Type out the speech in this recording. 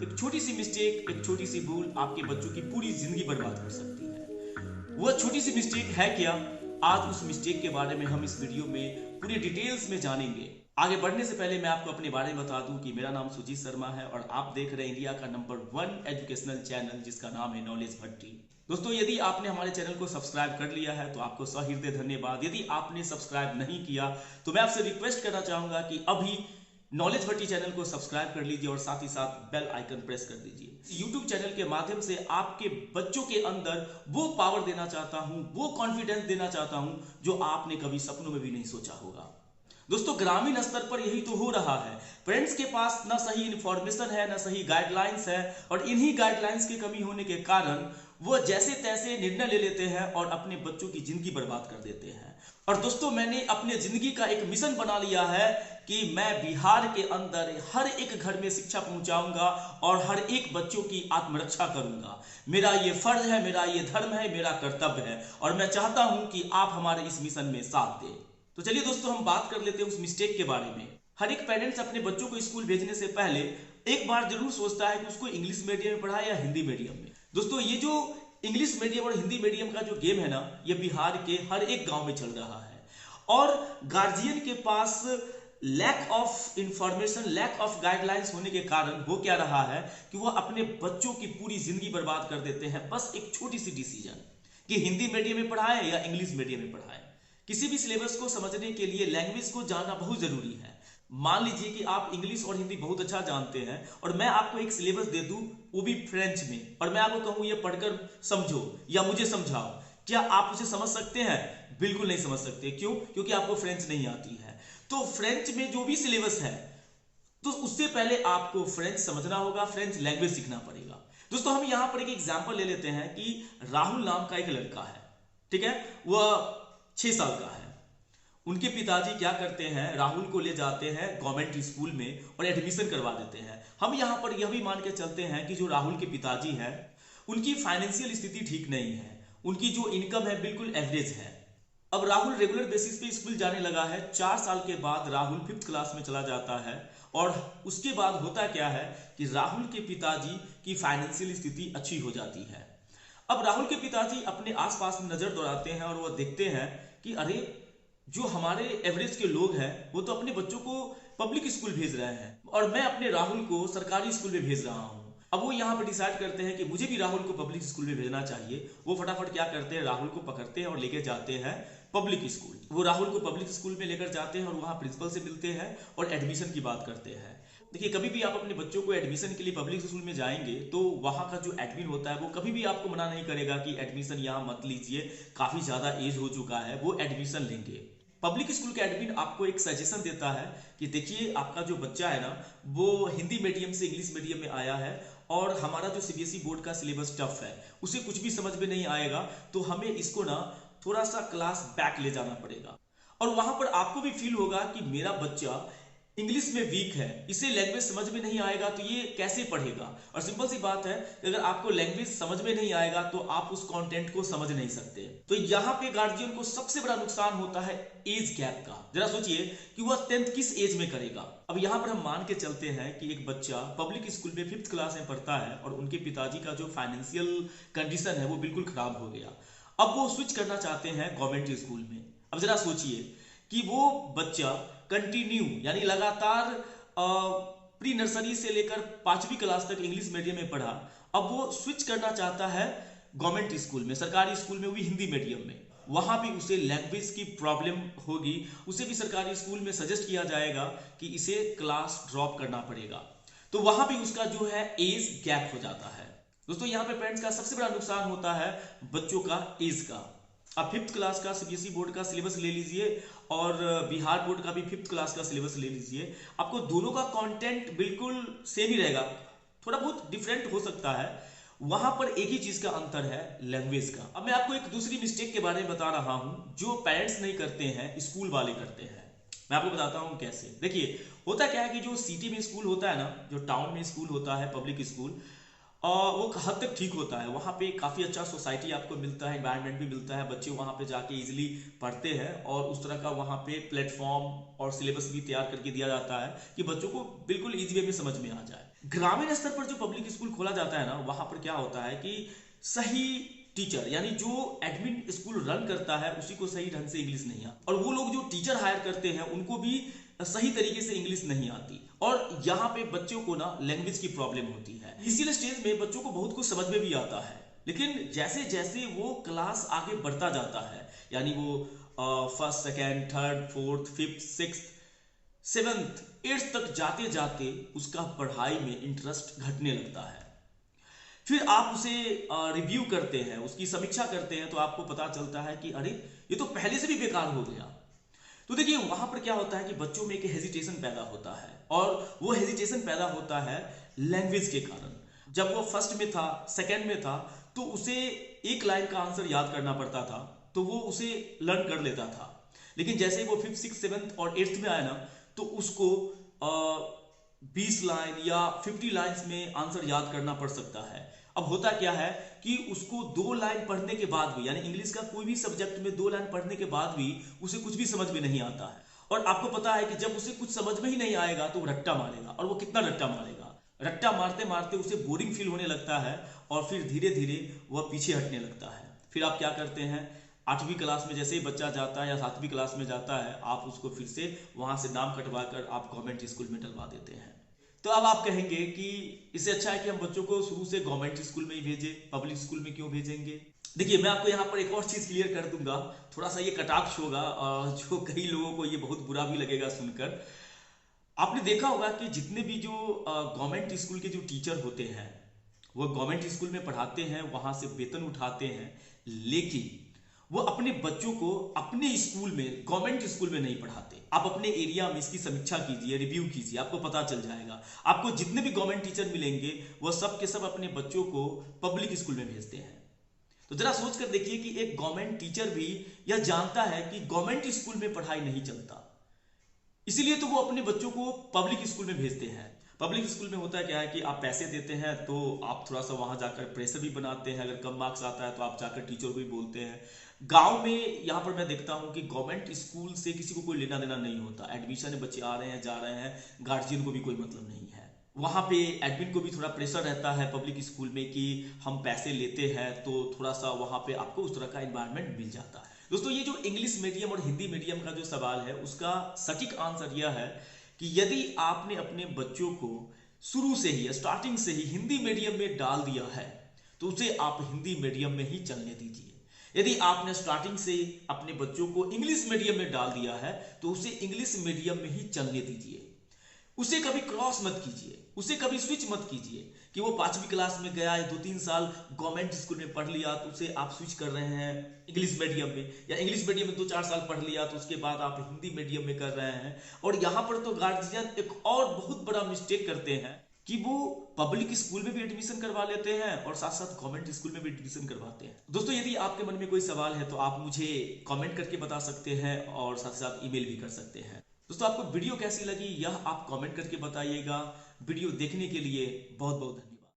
एक छोटी सी मिस्टेक, एक छोटी सी भूल आपके बच्चों की पूरी जिंदगी बर्बाद कर सकती है। वह छोटी सी मिस्टेक है क्या? आज उस मिस्टेक के बारे में हम इस वीडियो में पूरी डिटेल्स में जानेंगे। आगे बढ़ने से पहले मैं आपको अपने बारे में बता दूं कि मेरा नाम सुजीत शर्मा है और आप देख रहे हैं इंडिया का नंबर 1 एजुकेशनल चैनल जिसका नाम है नॉलेज भट्टी। दोस्तों, यदि आपने हमारे चैनल को सब्सक्राइब कर लिया है तो आपको सहृदय धन्यवाद। यदि आपने सब्सक्राइब नहीं किया तो मैं आपसे रिक्वेस्ट करना चाहूंगा कि अभी नॉलेज भट्टी चैनल को सब्सक्राइब कर लीजिए और साथ ही साथ बेल आइकन प्रेस कर दीजिए। यूट्यूब चैनल के माध्यम से आपके बच्चों के अंदर वो पावर देना चाहता हूं, वो कॉन्फिडेंस देना चाहता हूं जो आपने कभी सपनों में भी नहीं सोचा होगा। दोस्तों, ग्रामीण स्तर पर यही तो हो रहा है। पेरेंट्स के पास ना सही इंफॉर्मेशन है, ना सही गाइडलाइंस है और इन्हीं गाइडलाइंस की कमी होने के कारण वो जैसे तैसे निर्णय ले लेते हैं और अपने बच्चों की जिंदगी बर्बाद कर देते हैं। और दोस्तों, मैंने अपने जिंदगी का एक मिशन बना लिया है कि मैं बिहार के अंदर हर एक घर में शिक्षा पहुंचाऊंगा और हर एक बच्चों की आत्मरक्षा करूंगा। मेरा ये फर्ज है, मेरा ये धर्म है, मेरा कर्तव्य है और मैं चाहता हूं कि आप हमारे इस मिशन में साथ दें। तो चलिए दोस्तों, हम बात कर लेते हैं उस मिस्टेक के बारे में। हर एक पेरेंट्स अपने बच्चों को स्कूल भेजने से पहले एक बार जरूर सोचता है कि उसको इंग्लिश मीडियम में पढ़ाए या हिंदी मीडियम में। दोस्तों, ये जो इंग्लिश मीडियम और हिंदी मीडियम का जो गेम है ना, ये बिहार के हर एक गांव में चल रहा है और गार्जियन के पास lack of information, lack of guidelines होने के कारण हो क्या रहा है कि वो अपने बच्चों की पूरी जिंदगी बर्बाद कर देते हैं बस एक छोटी सी डिसीजन कि हिंदी मीडियम में पढ़ाएं या इंग्लिश मीडियम में पढ़ाएं। किसी भी सिलेबस को समझने के लिए लैंग्वेज को जानना बहुत जरूरी है। मान लीजिए कि आप इंग्लिश और हिंदी बहुत अच्छा जानते हैं और मैं आपको एक सिलेबस दे दूं, वो भी फ्रेंच में, और मैं आपको कहूं ये पढ़कर समझो या मुझे समझाओ, क्या आप उसे समझ सकते हैं? बिल्कुल नहीं समझ सकते। क्यों? क्योंकि आपको फ्रेंच नहीं आती है। तो फ्रेंच में जो भी सिलेबस है तो उससे पहले आपको फ्रेंच समझना होगा, फ्रेंच लैंग्वेज सीखना पड़ेगा। दोस्तों, हम यहां पर एक एग्जाम्पल ले लेते हैं कि राहुल नाम का एक लड़का है, ठीक है, वह 6 साल का है। उनके पिताजी क्या करते हैं, राहुल को ले जाते हैं गवर्नमेंट स्कूल में और एडमिशन करवा देते हैं। हम यहां पर यह भी मान के चलते हैं कि जो राहुल के पिताजी हैं उनकी फाइनेंशियल स्थिति ठीक नहीं है, उनकी जो इनकम है बिल्कुल एवरेज है। अब राहुल रेगुलर बेसिस पे स्कूल जाने लगा है। 4 साल के बाद राहुल 5th क्लास में चला जाता है और उसके बाद होता क्या है कि राहुल के पिताजी की फाइनेंशियल स्थिति अच्छी हो जाती है। अब राहुल के पिताजी अपने आसपास में नजर दौड़ाते हैं और वह देखते हैं कि अरे, जो हमारे एवरेज के लोग हैं वो तो अपने बच्चों को पब्लिक स्कूल भेज रहे हैं और मैं अपने राहुल को सरकारी स्कूल में भेज रहा हूं। अब वो यहाँ पर डिसाइड करते हैं कि मुझे भी राहुल को पब्लिक स्कूल में भेजना चाहिए। वो फटाफट क्या करते हैं, राहुल को पकड़ते हैं और लेकर जाते हैं पब्लिक स्कूल। वो राहुल को पब्लिक स्कूल में लेकर जाते हैं और वहां प्रिंसिपल से मिलते हैं और एडमिशन की बात करते हैं। देखिए, कभी भी आप अपने बच्चों को एडमिशन के लिए पब्लिक स्कूल में जाएंगे तो वहां का जो एडमिन होता है वो कभी भी आपको मना नहीं करेगा कि एडमिशन यहाँ मत लीजिए, काफी ज्यादा एज हो चुका है, वो एडमिशन लेंगे। पब्लिक स्कूल का एडमिन आपको एक सजेशन देता है कि देखिए, आपका जो बच्चा है ना वो हिंदी मीडियम से इंग्लिश मीडियम में आया है और हमारा जो सीबीएसई बोर्ड का सिलेबस टफ है, उसे कुछ भी समझ में नहीं आएगा, तो हमें इसको ना थोड़ा सा क्लास बैक ले जाना पड़ेगा। और वहां पर आपको भी फील होगा कि मेरा बच्चा इंग्लिश में वीक है, इसे लैंग्वेज समझ में नहीं आएगा तो ये कैसे पढ़ेगा। और सिंपल सी बात है, अगर आपको लैंग्वेज समझ में नहीं आएगा तो आप उस कंटेंट को समझ नहीं सकते। तो यहाँ पे गार्जियन को सबसे बड़ा नुकसान होता है एज गैप का। जरा सोचिए कि वह 10th किस एज में करेगा। अब यहाँ पर हम मान के चलते हैं कि एक बच्चा पब्लिक स्कूल में 5th क्लास में पढ़ता है और उनके पिताजी का जो फाइनेंशियल कंडीशन है वो बिल्कुल खराब हो गया। अब वो स्विच करना चाहते हैं गवर्नमेंट स्कूल में। अब जरा सोचिए कि वो बच्चा कंटिन्यू यानी लगातार प्री नर्सरी से लेकर 5वीं क्लास तक इंग्लिश मीडियम में पढ़ा। अब वो स्विच करना चाहता है गवर्नमेंट स्कूल में, सरकारी स्कूल में, वो भी हिंदी मीडियम में। वहां भी उसे लैंग्वेज की प्रॉब्लम होगी, उसे भी सरकारी स्कूल में सजेस्ट किया जाएगा कि इसे क्लास ड्रॉप करना पड़ेगा। तो वहां भी उसका जो है एज गैप हो जाता है। दोस्तों, यहाँ पे पेरेंट्स का सबसे बड़ा नुकसान होता है बच्चों का एज का। आप 5th क्लास का सीबीएसई बोर्ड का सिलेबस ले लीजिए और बिहार बोर्ड का भी 5th क्लास का सिलेबस ले लीजिए, आपको दोनों का कंटेंट बिल्कुल सेम ही रहेगा, थोड़ा बहुत डिफरेंट हो सकता है। वहां पर एक ही चीज का अंतर है, लैंग्वेज का। अब मैं आपको एक दूसरी मिस्टेक के बारे में बता रहा हूं जो पेरेंट्स नहीं करते हैं, स्कूल वाले करते हैं। मैं आपको बताता हूं कैसे। देखिए, होता क्या है कि जो सिटी में स्कूल होता है ना, जो टाउन में स्कूल होता है पब्लिक स्कूल, वो हद तक ठीक होता है। वहाँ पे काफ़ी अच्छा सोसाइटी आपको मिलता है, एनवायरनमेंट भी मिलता है, बच्चे वहाँ पे जाके इजीली पढ़ते हैं और उस तरह का वहाँ पे प्लेटफॉर्म और सिलेबस भी तैयार करके दिया जाता है कि बच्चों को बिल्कुल इजी वे में समझ में आ जाए। ग्रामीण स्तर पर जो पब्लिक स्कूल खोला जाता है ना, वहां पर क्या होता है कि सही टीचर यानी जो एडमिन स्कूल रन करता है उसी को सही ढंग से इंग्लिश नहीं आती, और वो लोग जो टीचर हायर करते हैं उनको भी सही तरीके से इंग्लिश नहीं आती, और यहाँ पे बच्चों को ना लैंग्वेज की प्रॉब्लम होती है। इसीलिए स्टेज में बच्चों को बहुत कुछ समझ में भी आता है, लेकिन जैसे जैसे वो क्लास आगे बढ़ता जाता है, यानी वो first second third fourth fifth six seventh eighth तक जाते जाते उसका पढ़ाई में इंटरेस्ट घटने लगता है। फिर आप उसे रिव्यू करते हैं, उसकी समीक्षा करते हैं, तो आपको पता चलता है कि अरे ये तो पहले से भी बेकार हो गया। तो देखिए वहां पर क्या होता है कि बच्चों में एक हेजिटेशन पैदा होता है, और वो हेजिटेशन पैदा होता है लैंग्वेज के कारण। जब वो फर्स्ट में था सेकेंड में था तो उसे एक लाइन का आंसर याद करना पड़ता था, तो वो उसे लर्न कर लेता था, लेकिन जैसे वो फिफ्थ सिक्स सेवंथ और एट्थ में आया ना तो उसको 20 लाइन या 50 लाइन्स में आंसर याद करना पड़ सकता है। अब होता क्या है कि उसको 2 लाइन पढ़ने के बाद भी, यानी इंग्लिश का कोई भी सब्जेक्ट में 2 लाइन पढ़ने के बाद भी उसे कुछ भी समझ में नहीं आता है। और आपको पता है कि जब उसे कुछ समझ में ही नहीं आएगा तो वो रट्टा मारेगा, और वो कितना रट्टा मारेगा, रट्टा मारते मारते उसे बोरिंग फील होने लगता है, और फिर धीरे धीरे वह पीछे हटने लगता है। फिर आप क्या करते हैं, 8वीं क्लास में जैसे ही बच्चा जाता है या 7वीं क्लास में जाता है, आप उसको फिर से वहां से नाम कटवा कर आप गवर्नमेंट स्कूल में डलवा देते हैं। तो अब आप कहेंगे कि इससे अच्छा है कि हम बच्चों को शुरू से गवर्नमेंट स्कूल में ही भेजें, पब्लिक स्कूल में क्यों भेजेंगे। देखिए मैं आपको यहाँ पर एक और चीज क्लियर कर दूंगा, थोड़ा सा ये कटाक्ष होगा जो कई लोगों को ये बहुत बुरा भी लगेगा सुनकर। आपने देखा होगा कि जितने भी जो गवर्नमेंट स्कूल के जो टीचर होते हैं वो गवर्नमेंट स्कूल में पढ़ाते हैं, वहां से वेतन उठाते हैं, लेकिन वो अपने बच्चों को अपने स्कूल में गवर्नमेंट स्कूल में नहीं पढ़ाते। आप अपने एरिया में इसकी समीक्षा कीजिए, रिव्यू कीजिए, आपको पता चल जाएगा। आपको जितने भी गवर्नमेंट टीचर मिलेंगे वो सब के सब अपने बच्चों को पब्लिक स्कूल में भेजते हैं। तो जरा सोच कर देखिए कि एक गवर्नमेंट टीचर भी यह जानता है कि गवर्नमेंट स्कूल में पढ़ाई नहीं चलता, इसीलिए तो वो अपने बच्चों को पब्लिक स्कूल में भेजते हैं। पब्लिक स्कूल में होता क्या है कि आप पैसे देते हैं तो आप थोड़ा सा वहां जाकर प्रेशर भी बनाते हैं, अगर कम मार्क्स आता है तो आप जाकर टीचर को भी बोलते हैं। गांव में यहाँ पर मैं देखता हूँ कि गवर्नमेंट स्कूल से किसी को कोई लेना देना नहीं होता, एडमिशन बच्चे आ रहे हैं जा रहे हैं, गार्जियन को भी कोई मतलब नहीं है। वहां पे एडमिन को भी थोड़ा प्रेशर रहता है पब्लिक स्कूल में कि हम पैसे लेते हैं, तो थोड़ा सा वहां पे आपको उस तरह का एनवायरनमेंट मिल जाता है। दोस्तों ये जो इंग्लिश मीडियम और हिंदी मीडियम का जो सवाल है उसका सटीक आंसर यह है कि यदि आपने अपने बच्चों को शुरू से ही स्टार्टिंग से ही हिंदी मीडियम में डाल दिया है तो उसे आप हिंदी मीडियम में ही चलने दीजिए। यदि आपने स्टार्टिंग से अपने बच्चों को इंग्लिश मीडियम में डाल दिया है तो उसे इंग्लिश मीडियम में ही चलने दीजिए। उसे कभी क्रॉस मत कीजिए, उसे कभी स्विच मत कीजिए कि वो 5वीं क्लास में गया है, 2-3 साल गवर्नमेंट स्कूल में पढ़ लिया तो उसे आप स्विच कर रहे हैं इंग्लिश मीडियम में, या इंग्लिश मीडियम में 2-4 साल पढ़ लिया तो उसके बाद आप हिंदी मीडियम में कर रहे हैं। और यहाँ पर तो गार्जियन एक और बहुत बड़ा मिस्टेक करते हैं कि वो पब्लिक स्कूल में भी एडमिशन करवा लेते हैं और साथ साथ गवर्नमेंट स्कूल में भी एडमिशन करवाते हैं। दोस्तों यदि आपके मन में कोई सवाल है तो आप मुझे कमेंट करके बता सकते हैं और साथ साथ ईमेल भी कर सकते हैं। दोस्तों आपको वीडियो कैसी लगी यह आप कमेंट करके बताइएगा। वीडियो देखने के लिए बहुत बहुत धन्यवाद।